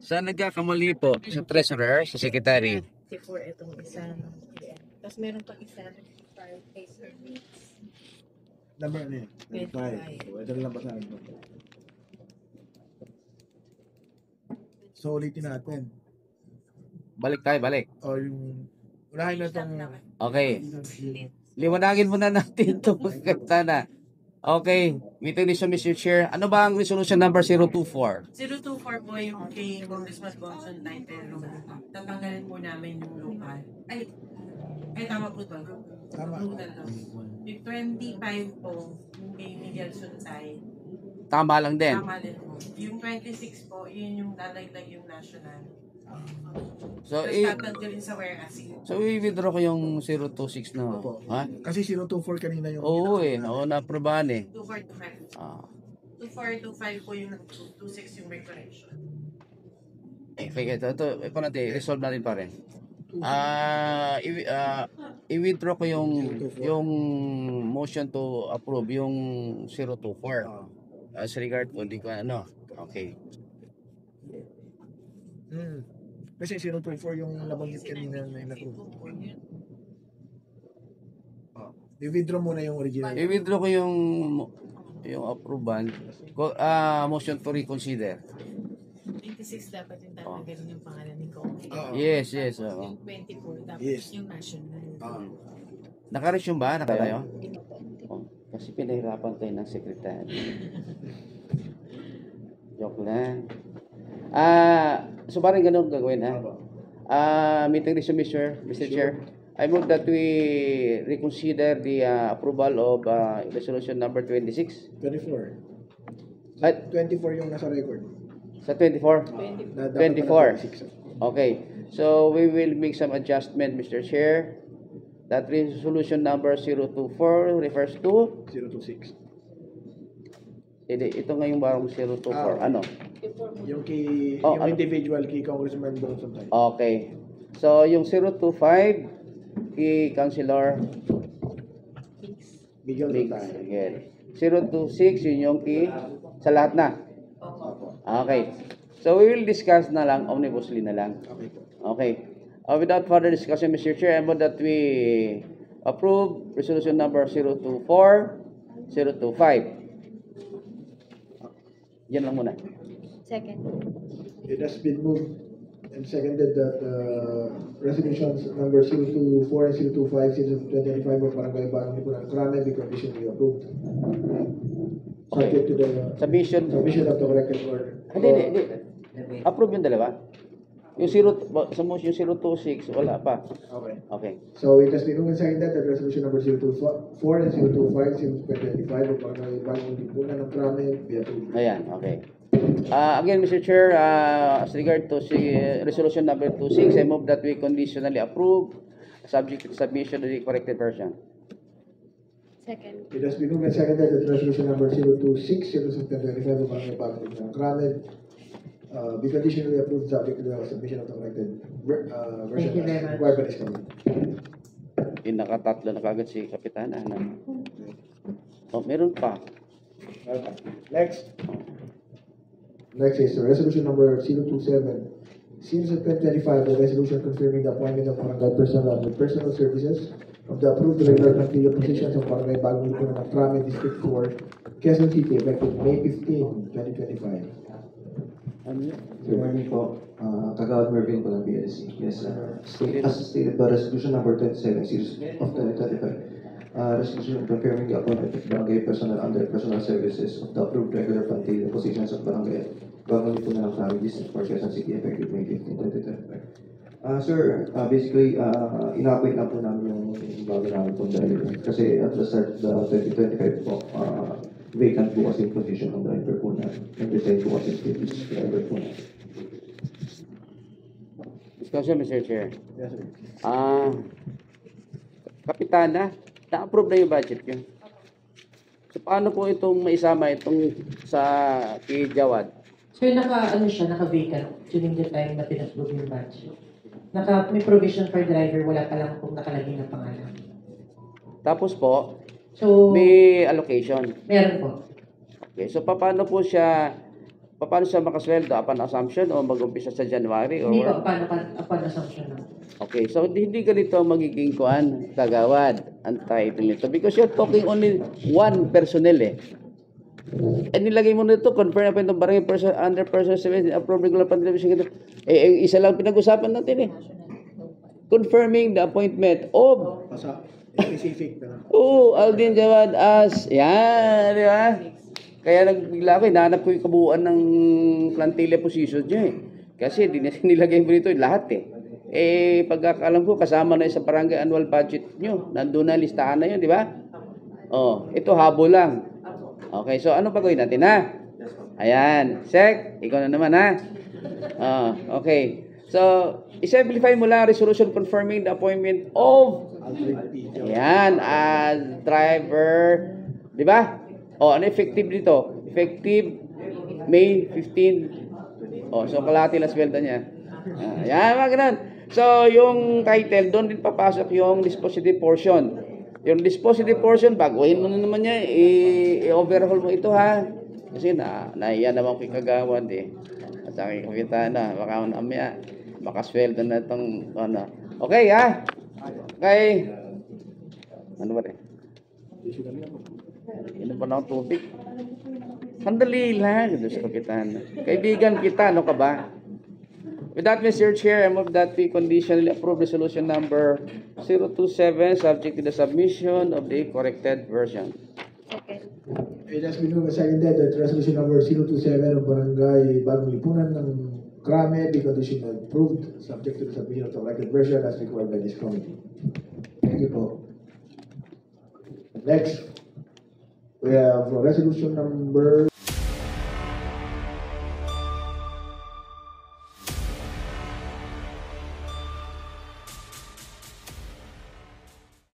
Saan nagkakamali po? Sa treasurer, sa secretary? For itong isa. Tapos meron pang isa. Paper mix. Number ano yun? 25. So, ito na lang basahin mo. So, ulitin natin. Balik tayo, balik. O yung... Unahin na itong... Okay. Liwanagin muna natin ito pagkatana. Okay. Meeting this Mr. Chair. Ano ba ang resolution number 024? 024 po yung kay Congressman Bonson title. Tatanggalin po namin yung local. Ay, tama po to. Tama. Local to. Yung 25 po, yung kay Miguel Suntay. Tama lang din. Tama din po. Yung 26 po, yun yung dadagdag yung national. So, Tapos tatanggalin sa whereas. so i-withdraw ko yung 026 na. Opo. Ha? Kasi 024 kanina yung... Oo eh. Oo, na-aprobahan eh. 2425. Ah. 2425 po yung 26 yung recorrection. Okay, ito natin, resolve natin pa rin. I-withdraw ko yung motion to approve yung 024. As regard po, hindi ko ano. Okay. Kasi 024 yung nabanggit kanina na in-approve. I-withdraw muna yung original. I-withdraw ko yung approval. Motion to reconsider. 26 dapat yung tatanggalin yung pangalan ni Kong. Yes. Yung 24 dapat yung national. Naka-resume ba? Nakatayo? Oh, kasi pinahirapan tayo ng secretary. Joke lang. So parang ganun gagawin ha? Meeting resume, Mr. Chair. I move that we reconsider the approval of resolution number 26. 24. At 24 yung nasa record. sa 24? 24. Okay. So we will make some adjustment, Mr. Chair. That resolution number 024 refers to 026. ito nga yung barong 024. Ano? Yung yung individual kay Congressman Bonson tayo. Okay. So yung 025 kay Councilor Miguel tayo. Miguel. 026 yun yung kay sa lahat na. Okay. So we will discuss na lang, omnibusly na lang. Okay po. Okay. Without further discussion, Mr. Chair, I move that we approve resolution number 024, 025. Yan lang muna. Second. It has been moved and seconded that resolutions number 024 and 025 since 2025 of Barangay Bagong Lipunan Krame be conditionally approved. Subject to the Submission. submission of the corrected order. Hindi. Approve yung dalawa. Yung 026, wala pa. Okay. Okay. So it has been moved and seconded that resolution number 024 and 025 since 2025 of Barangay Bagong Lipunan ng Krame be approved. Ayan, okay. Again, Mr. Chair, as regard to resolution number 26, I move that we conditionally approve subject to submission of the corrected version. Second. It has been moved and seconded that resolution number 026 since 2025 of Barangay Bagong Lipunan ng Krame be conditionally approved subject to the submission of the corrected version as required by this committee. Nakatatlo na kagad si Kapitana. Oh, meron pa. Next is resolution number 027. Since 2025, the resolution confirming the appointment of barangay personnel with personal services of the approved regular continued positions of Barangay Bagong Lipunan ng Krame District 4, Quezon City, effective May 15, 2025. Good morning po. Kagawad Mervin po ng BLC. Yes, as stated by resolution number 27 series of 2025, resolution confirming the appointment of barangay personnel under personal services of the approved regular continued positions of Barangay Bagong Lipunan ng Krame District 4, Quezon City, effective May 15, 2025. Sir, basically, ina-appoint na po namin yung bago namin pong driver. Kasi at the start of the 2025 po, vacant po kasi yung position ng driver po na nag-resign po kasi previous driver po na. Discussion, Mr. Chair. Yes, sir. Kapitana, na-approve na yung budget yun. So, paano po itong maisama itong sa kay Jawad? So naka-vacant during the time na pinapprove yung budget. May provision for driver, wala pa lang kung nakalagay ng pangalan. Tapos po, So, may allocation. meron po. Okay, so paano siya makasweldo? Upon assumption o mag-umpisa sa January? Hindi Or po, upon assumption lang. okay, so hindi ganito magiging kuan, kagawad, ang title nito. Because you're talking only one personnel eh. Nilagay mo nito, confirm na itong barangay person, under person 7, approved regular pandemic. Isa lang pinag-usapan natin eh. Confirming the appointment of Specific na. Aldin Jawad as, yan, di ba? Kaya nagbigla ako, hinahanap ko yung kabuuan ng plantilla position niya eh. Kasi nilagay mo dito lahat eh. Pagkakalam ko, kasama na yun sa barangay annual budget nyo. Nandun na, listahan na yun, di ba? Ito habo lang. Okay, so ano pa gawin natin ha? Ayan, Sek, ikaw na naman ha? Okay. So, i-simplify mo lang resolution confirming the appointment of ayan, as driver, di ba? Ano effective dito? Effective May 15. So kalahati lang sweldo niya. Ayan, mga ganun. So, yung title, doon din papasok yung dispositive portion. Yung dispositive portion, baguhin mo na naman niya, i-overhaul mo ito ha. Kasi naiya naman ko yung kagawan eh. At sa aking kapitan na, baka mamaya, makasweldo na itong, ano. Okay ha? Okay. Ano ba rin? Inom pa na akong tubig. Sandali lang, doon sa kapitan. Kaibigan kita, ano ka ba? With that, Mr. Chair, I move that we conditionally approve resolution number 027 subject to the submission of the corrected version. Second. It has been moved and seconded that resolution number 027 of Barangay Bagong Lipunan ng Krame be conditionally approved subject to the submission of the corrected version as required by this committee. Thank you po. Next, we have resolution number